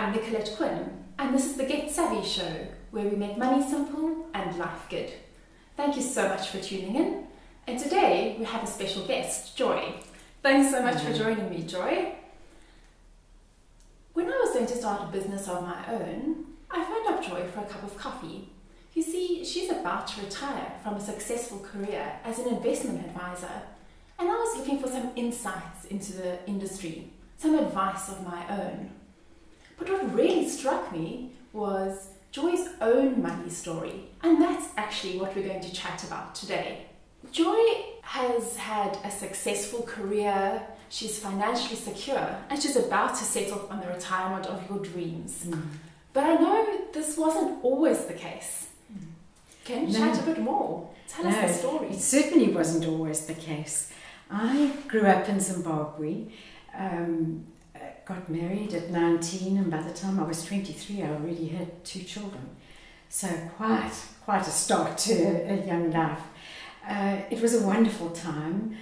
I'm Nicolette Quinn, and this is the Get Savvy Show, where we make money simple and life good. Thank you so much for tuning in. And today we have a special guest, Joy. Thanks so much for joining me, Joy. When I was going to start a business of my own, I phoned up Joy for a cup of coffee. You see, she's about to retire from a successful career as an investment advisor, and I was looking for some insights into the industry, some advice of my own. But what really struck me was Joy's own money story, and that's actually what we're going to chat about today. Joy has had a successful career, she's financially secure, and she's about to settle on the retirement of your dreams. But I know this wasn't always the case. Can you chat a bit more? Tell us the story. It certainly wasn't always the case. I grew up in Zimbabwe, got married at 19, and by the time I was 23 I already had 2 children. So quite a start to a young life. It was a wonderful time.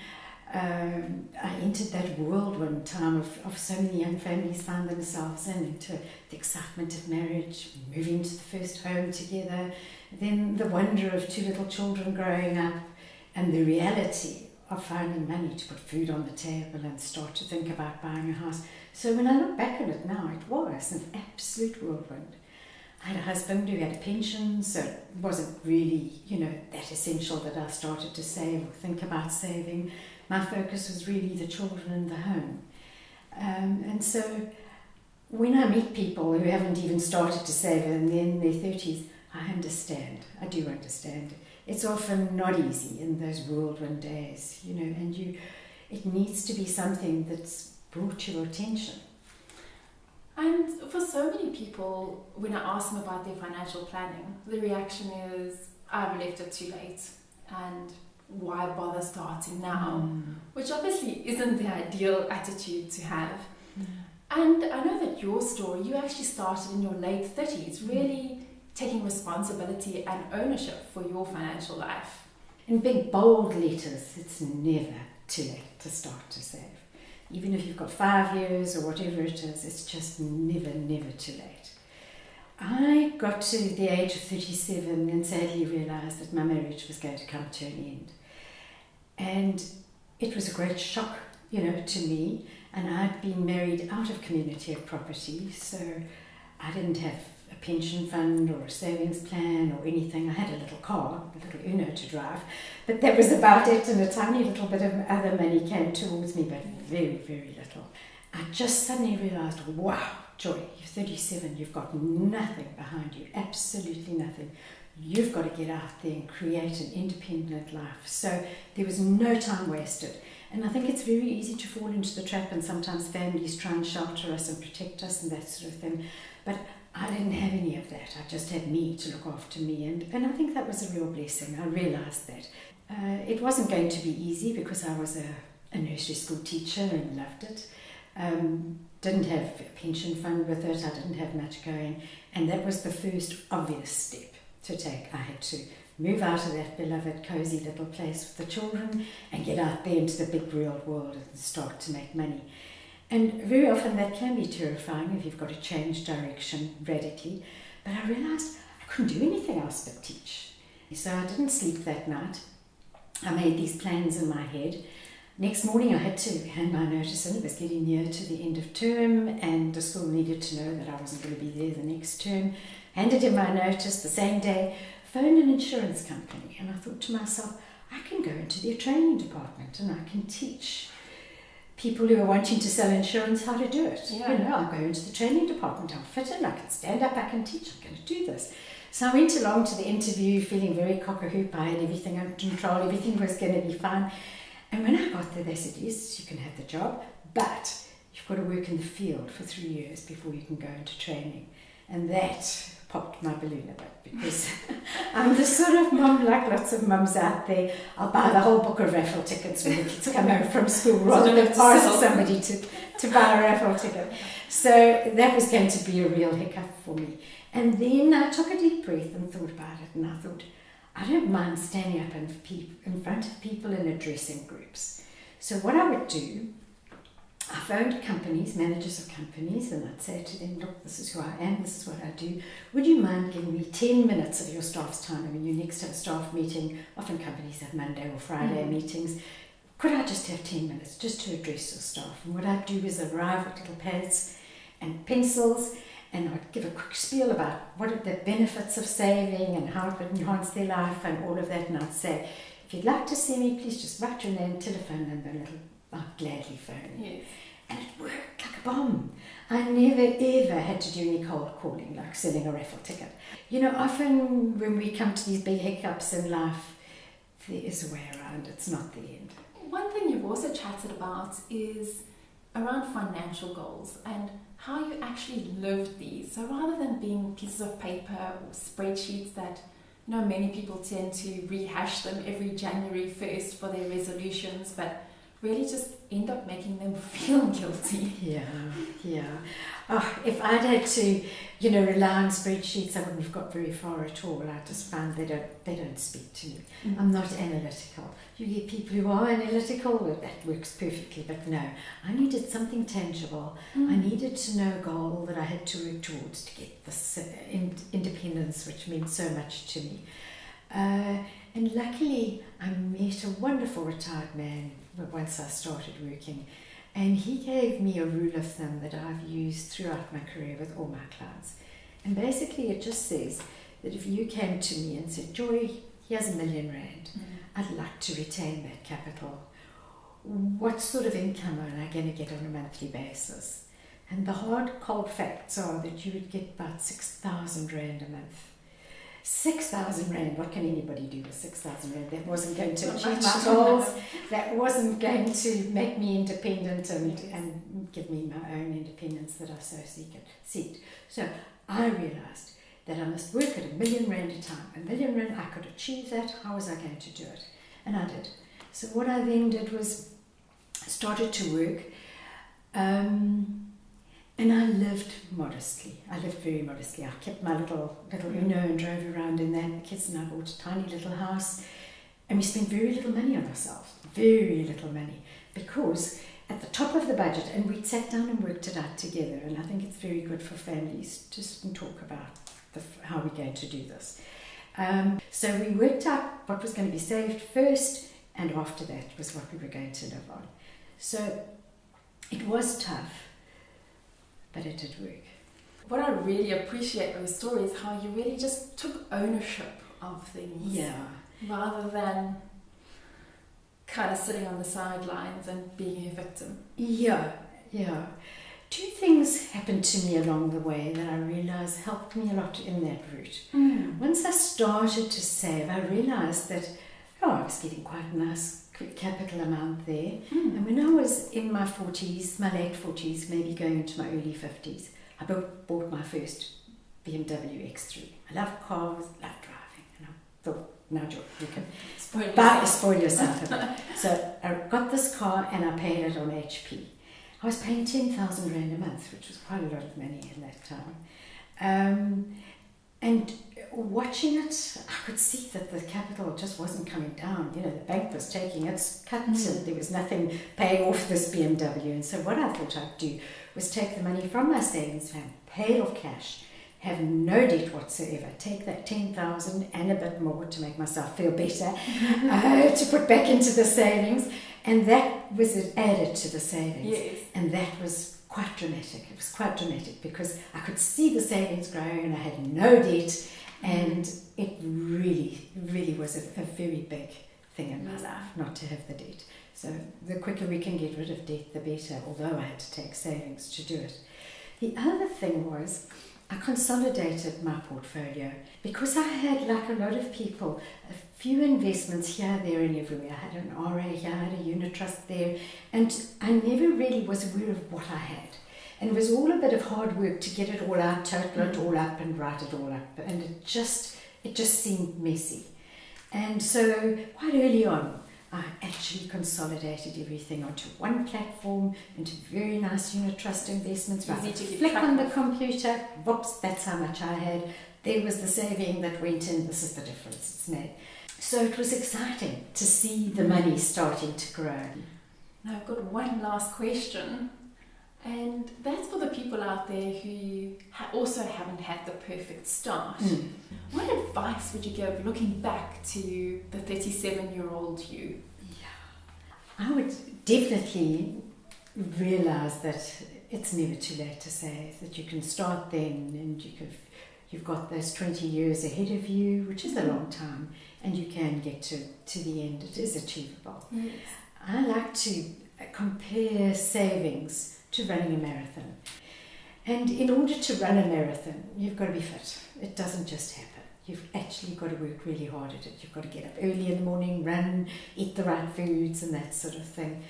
I entered that whirlwind time of so many young families found themselves into the excitement of marriage, moving to the first home together, then the wonder of 2 little children growing up, and the reality of finding money to put food on the table and start to think about buying a house. So when I look back on it now, it was an absolute whirlwind. I had a husband who had a pension, so it wasn't really, that essential that I started to save or think about saving. My focus was really the children and the home. And so when I meet people who haven't even started to save and they're in their 30s, I do understand. It's often not easy in those whirlwind days, and it needs to be something that's brought to your attention. And for so many people, when I ask them about their financial planning, the reaction is, I've left it too late, and why bother starting now? Which obviously isn't the ideal attitude to have. And I know that your story, you actually started in your late 30s, really taking responsibility and ownership for your financial life. In big bold letters, it's never too late to start to save. Even if you've got 5 years or whatever it is, it's just never too late. I got to the age of 37 and sadly realised that my marriage was going to come to an end. And it was a great shock, to me. And I'd been married out of community of property, so I didn't have a pension fund or a savings plan or anything. I had a little car, a little Uno to drive, but that was about it, and a tiny little bit of other money came towards me, but very little. I just suddenly realised, wow, Joy, you're 37, you've got nothing behind you, absolutely nothing. You've got to get out there and create an independent life. So there was no time wasted. And I think it's very easy to fall into the trap, and sometimes families try and shelter us and protect us and that sort of thing. But I didn't have any of that. I just had me to look after me. And I think that was a real blessing. I realised that. It wasn't going to be easy because I was a nursery school teacher and loved it. Didn't have a pension fund with it. I didn't have much going. And that was the first obvious step to take. I had to move out of that beloved, cosy little place with the children and get out there into the big real world and start to make money. And very often that can be terrifying if you've got to change direction radically. But I realised I couldn't do anything else but teach. So I didn't sleep that night. I made these plans in my head. Next morning I had to hand my notice in. It was getting near to the end of term and the school needed to know that I wasn't going to be there the next term. Handed in my notice the same day, phoned an insurance company, and I thought to myself, I can go into their training department and I can teach people who are wanting to sell insurance how to do it. I'll go into the training department, I'll fit in, I can stand up, I can teach, I'm going to do this. So I went along to the interview feeling very cock-a-hoop. I had everything under control, everything was going to be fine. And when I got there, they said, yes, you can have the job, but you've got to work in the field for 3 years before you can go into training. And that popped my balloon a bit, because I'm the sort of mum, like lots of mums out there, I'll buy the whole book of raffle tickets when the kids come home from school rather than ask somebody to buy a raffle ticket. So that was going to be a real hiccup for me. And then I took a deep breath and thought about it, and I thought, I don't mind standing up in front of people and addressing groups. So what I would do I phoned companies, managers of companies, and I'd say to them, look, this is who I am, this is what I do. Would you mind giving me 10 minutes of your staff's time? I mean, you next have a staff meeting. Often companies have Monday or Friday meetings. Could I just have 10 minutes just to address your staff? And what I'd do is arrive with little pads and pencils, and I'd give a quick spiel about what are the benefits of saving and how it would enhance their life and all of that. And I'd say, if you'd like to see me, please just write your name, telephone number, and I'll gladly phone you. Yes. And it worked like a bomb. I never ever had to do any cold calling, like selling a raffle ticket. You know, often when we come to these big hiccups in life, there is a way around. It's not the end. One thing you've also chatted about is around financial goals and how you actually lived these. So rather than being pieces of paper or spreadsheets that, you know, many people tend to rehash them every January 1st for their resolutions, but really just end up making them feel guilty. Yeah. Oh, if I'd had to, you know, rely on spreadsheets, I wouldn't have got very far at all. I just found they don't speak to me. I'm not analytical. You get people who are analytical, well, that works perfectly, but no. I needed something tangible. I needed to know a goal that I had to work towards to get this independence, which meant so much to me. And luckily, I met a wonderful retired man once I started working, and he gave me a rule of thumb that I've used throughout my career with all my clients. And basically it just says that if you came to me and said, Joy, here's R1 million, I'd like to retain that capital. What sort of income am I going to get on a monthly basis? And the hard, cold facts are that you would get about 6,000 Rand a month. 6,000 Rand, what can anybody do with 6,000 Rand? That wasn't going to achieve my goals. That wasn't going to make me independent and give me my own independence that I so seeked. So I realised that I must work at R1 million a time. R1 million, I could achieve that. How was I going to do it? And I did. So what I then did was started to work. And I lived modestly. I lived very modestly. I kept my little Uno and drove around in that. The kids and I bought a tiny little house. And we spent very little money on ourselves. Very little money. Because at the top of the budget, and we sat down and worked it out together. And I think it's very good for families to sit and talk about how we're going to do this. So we worked out what was going to be saved first, and after that was what we were going to live on. So it was tough. But it did work. What I really appreciate with the story is how you really just took ownership of things. Yeah. Rather than kind of sitting on the sidelines and being a victim. Yeah. Two things happened to me along the way that I realised helped me a lot in that route. Once I started to save, I realised that I was getting quite a nice capital amount there. And when I was in my 40s, my late 40s, maybe going into my early 50s, I bought my first BMW X3. I love cars, love driving. And I thought, now George, you can spoil yourself a bit. So I got this car and I paid it on HP. I was paying 10,000 Rand a month, which was quite a lot of money in that time. And watching it, I could see that the capital just wasn't coming down. You know, the bank was taking its cut and there was nothing paying off this BMW. And so what I thought I'd do was take the money from my savings plan, pay it off cash, have no debt whatsoever, take that 10,000 and a bit more to make myself feel better, to put back into the savings. And that was added to the savings. Yes. And that was quite dramatic. It was quite dramatic because I could see the savings growing and I had no debt. And it really, really was a very big thing in my life not to have the debt. So the quicker we can get rid of debt, the better, although I had to take savings to do it. The other thing was I consolidated my portfolio because I had, like a lot of people, a few investments here, there and everywhere. I had an RA here, I had a unit trust there, and I never really was aware of what I had. And it was all a bit of hard work to get it all out, total it all up and write it all up. And it just seemed messy. And so quite early on, I actually consolidated everything onto one platform, into very nice unit trust investments. Easy to keep flick track on the of. computer, whoops, that's how much I had. There was the saving that went in, this is the difference it's made. So it was exciting to see the money starting to grow. Now I've got one last question, and that's for the people out there who also haven't had the perfect start. What advice would you give looking back to the 37-year-old you? I would definitely realise that it's never too late to save, that you can start then, and you've got those 20 years ahead of you, which is a long time, and you can get to the end. It is achievable. Yes. I like to compare savings to running a marathon. And in order to run a marathon, you've got to be fit. It doesn't just happen. You've actually got to work really hard at it. You've got to get up early in the morning, run, eat the right foods and that sort of thing.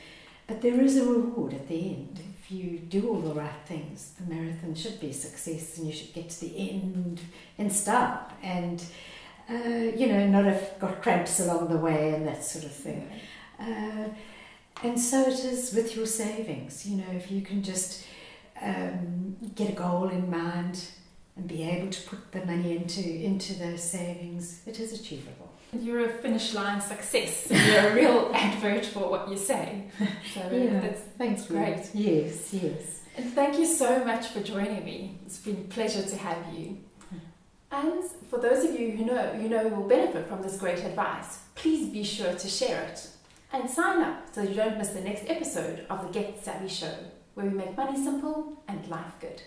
But there is a reward at the end. If you do all the right things, the marathon should be a success, and you should get to the end in style and, not have got cramps along the way and that sort of thing. And so it is with your savings. If you can just get a goal in mind and be able to put the money into those savings, it is achievable. You're a finish line success. You're a real advert for what you say. So that's great. Yes. And thank you so much for joining me. It's been a pleasure to have you. And for those of you who will benefit from this great advice, please be sure to share it and sign up so you don't miss the next episode of the Get Savvy Show, where we make money simple and life good.